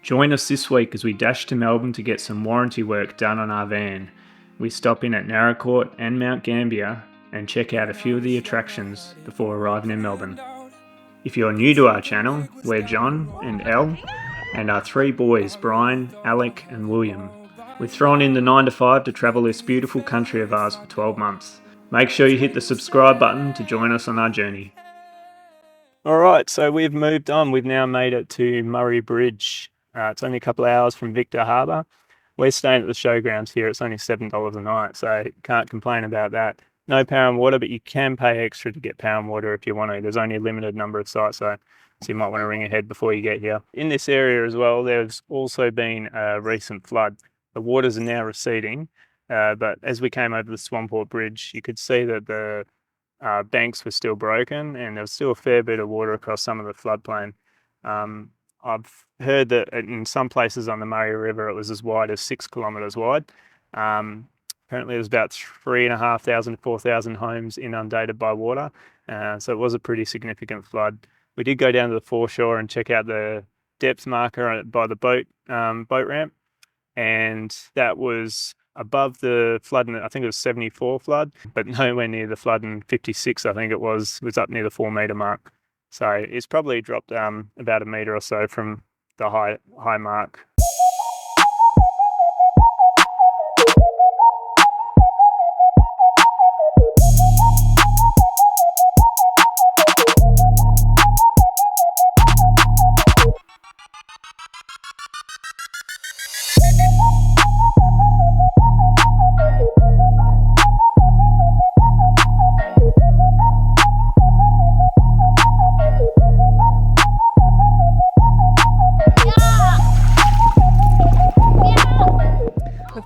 Join us this week as we dash to Melbourne to get some warranty work done on our van. We stop in at Naracoorte and Mt Gambier and check out a few of the attractions before arriving in Melbourne. If you're new to our channel, we're John and Elle and our three boys, Brian, Alec and William. We've thrown in the 9 to 5 to travel this beautiful country of ours for 12 months. Make sure you hit the subscribe button to join us on our journey. Alright, so we've moved on. We've now made it to Murray Bridge. It's only a couple of hours from Victor Harbour. We're staying at the showgrounds here. It's only $7 a night, so can't complain about that. No power and water, but you can pay extra to get power and water if you want to. There's only a limited number of sites, so you might want to ring ahead before you get here. In this area as well, there's also been a recent flood. The waters are now receding, but as we came over the Swamport Bridge, you could see that the banks were still broken and there was still a fair bit of water across some of the floodplain. I've heard that in some places on the Murray River it was as wide as 6 kilometres wide. Apparently there's about 3,500 to 4,000 homes inundated by water, so it was a pretty significant flood. We did go down to the foreshore and check out the depth marker by the boat ramp, and that was above the flood, I think it was 74 flood, but nowhere near the flood in 56, I think it was up near the 4 metre mark. So it's probably dropped about a metre or so from the high mark.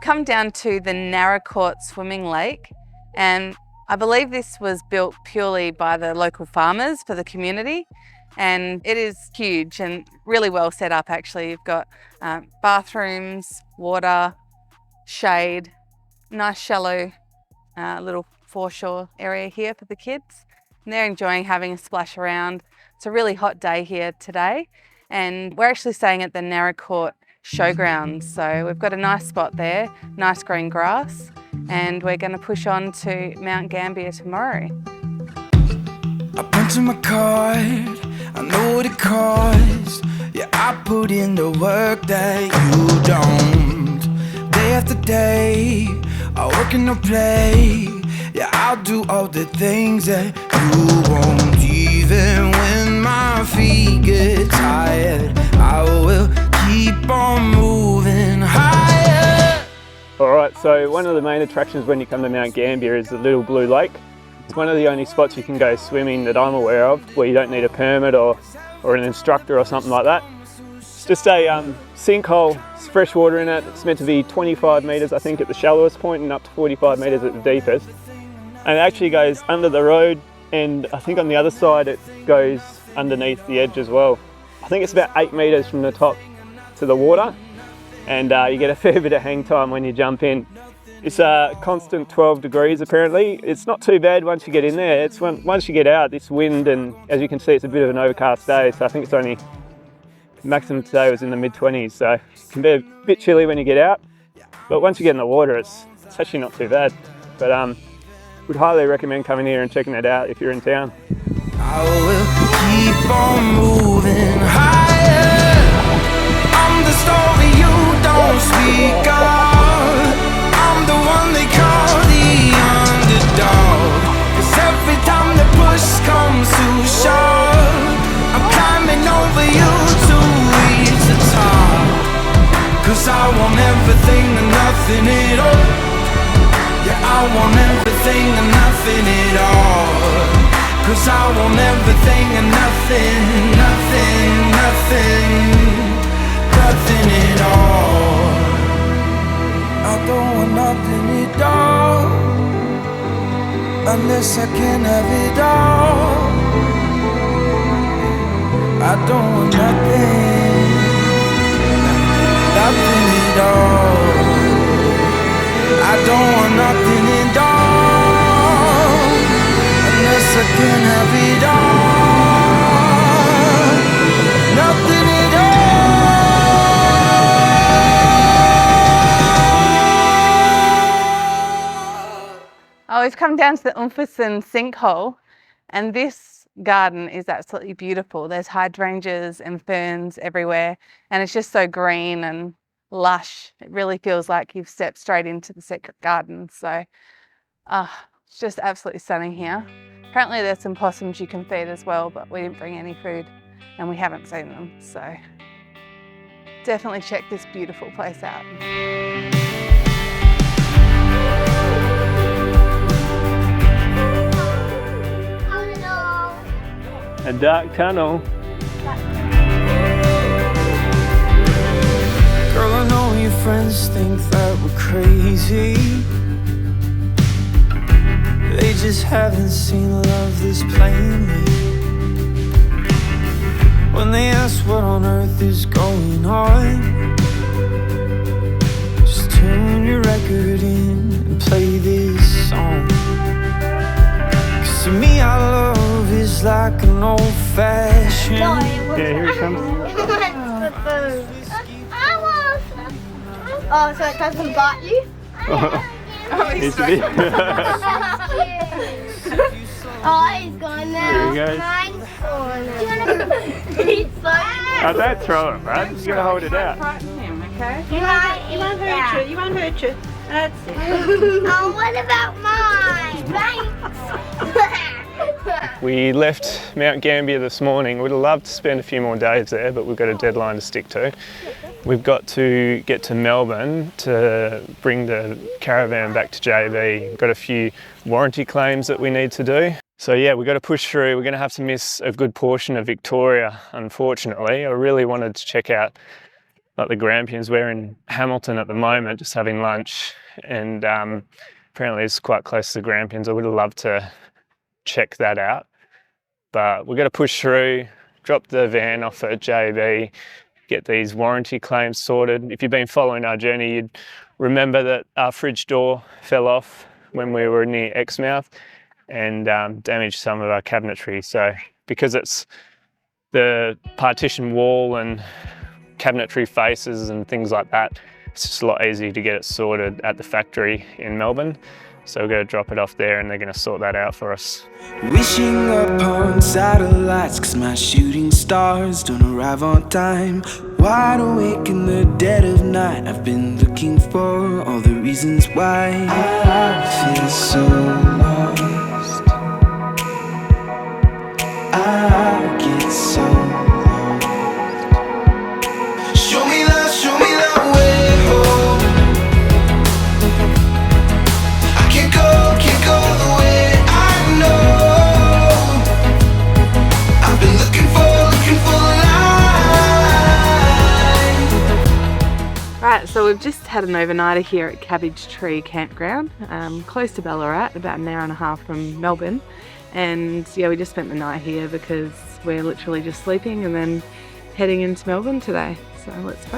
Come down to the Naracoorte Swimming Lake, and I believe this was built purely by the local farmers for the community, and it is huge and really well set up actually. You've got bathrooms, water, shade, nice shallow little foreshore area here for the kids, and they're enjoying having a splash around. It's a really hot day here today, and we're actually staying at the Naracoorte showgrounds, so we've got a nice spot there, nice green grass, and we're going to push on to Mt Gambier tomorrow. I punch in my card, I know what it costs. Yeah, I put in the work that you don't. Day after day, I work and I play. Yeah, I'll do all the things that you won't. Even when my feet get tired, I will keep on moving higher. Alright, so one of the main attractions when you come to Mt Gambier is the Little Blue Lake. It's one of the only spots you can go swimming that I'm aware of where you don't need a permit or an instructor or something like that. It's just a sinkhole, it's fresh water in it. It's meant to be 25 metres I think at the shallowest point and up to 45 metres at the deepest. And it actually goes under the road, and I think on the other side it goes underneath the edge as well. I think it's about 8 metres from the top to the water, and you get a fair bit of hang time when you jump in. It's a constant 12 degrees apparently. It's not too bad once you get in there. It's once you get out, this wind, and as you can see it's a bit of an overcast day, so I think it's only maximum today was in the mid-20s, so it can be a bit chilly when you get out, but once you get in the water it's actually not too bad. But would highly recommend coming here and checking it out if you're in town. I will keep on moving higher. I'm the story you don't speak of. I'm the one they call the underdog. 'Cause every time the push comes to shove, I'm climbing over you to reach the top. 'Cause I want everything and nothing at all. Yeah, I want everything and nothing at all. 'Cause I want everything and nothing, nothing, nothing, nothing at all. I don't want nothing at all, unless I can have it all. I don't want nothing, nothing at all. I don't want nothing at all, unless I can have it all. Nothing at all. we've come down to the Unferson Sinkhole, and this garden is absolutely beautiful. There's hydrangeas and ferns everywhere, and it's just so green and lush. It really feels like you've stepped straight into the secret garden. So it's just absolutely stunning here. Apparently there's some possums you can feed as well, but we didn't bring any food and we haven't seen them. So definitely check this beautiful place out. A dark tunnel. Girl, I know your friends think that we're crazy. They just haven't seen love this plainly. When they ask what on earth is going on, just tune your record in and play this song. 'Cause to me our love is like an old-fashioned. Yeah, here it comes. Oh, so it doesn't bite you? Needs to be. Oh, he's gone now. Here he goes. Mine's gone. Do you want to? He's so. Oh, don't throw it, man. You gotta hold it out. Frighten him, okay? You won't hurt you. You won't hurt you. That's it. Oh, what about mine? Thanks. We left Mt Gambier this morning. We'd have loved to spend a few more days there, but we've got a deadline to stick to. We've got to get to Melbourne to bring the caravan back to JB. Got a few warranty claims that we need to do. So yeah, we've got to push through. We're going to have to miss a good portion of Victoria, unfortunately. I really wanted to check out like the Grampians. We're in Hamilton at the moment, just having lunch, and apparently it's quite close to the Grampians. I would have loved to check that out, but we're going to push through, drop the van off at JB, get these warranty claims sorted. If you've been following our journey, you'd remember that our fridge door fell off when we were near Exmouth and damaged some of our cabinetry. So because it's the partition wall and cabinetry faces and things like that, it's just a lot easier to get it sorted at the factory in Melbourne. So we're going to drop it off there and they're going to sort that out for us. Wishing upon satellites, 'cause my shooting stars don't arrive on time. Wide awake in the dead of night, I've been looking for all the reasons why I feel so lost. I get so lost. Show me the way home. I can't go the way I know. I've been looking for a line. Right, so we've just had an overnighter here at Cabbage Tree Campground, close to Ballarat, about an hour and a half from Melbourne. And yeah, we just spent the night here because we're literally just sleeping and then heading into Melbourne today. So let's go.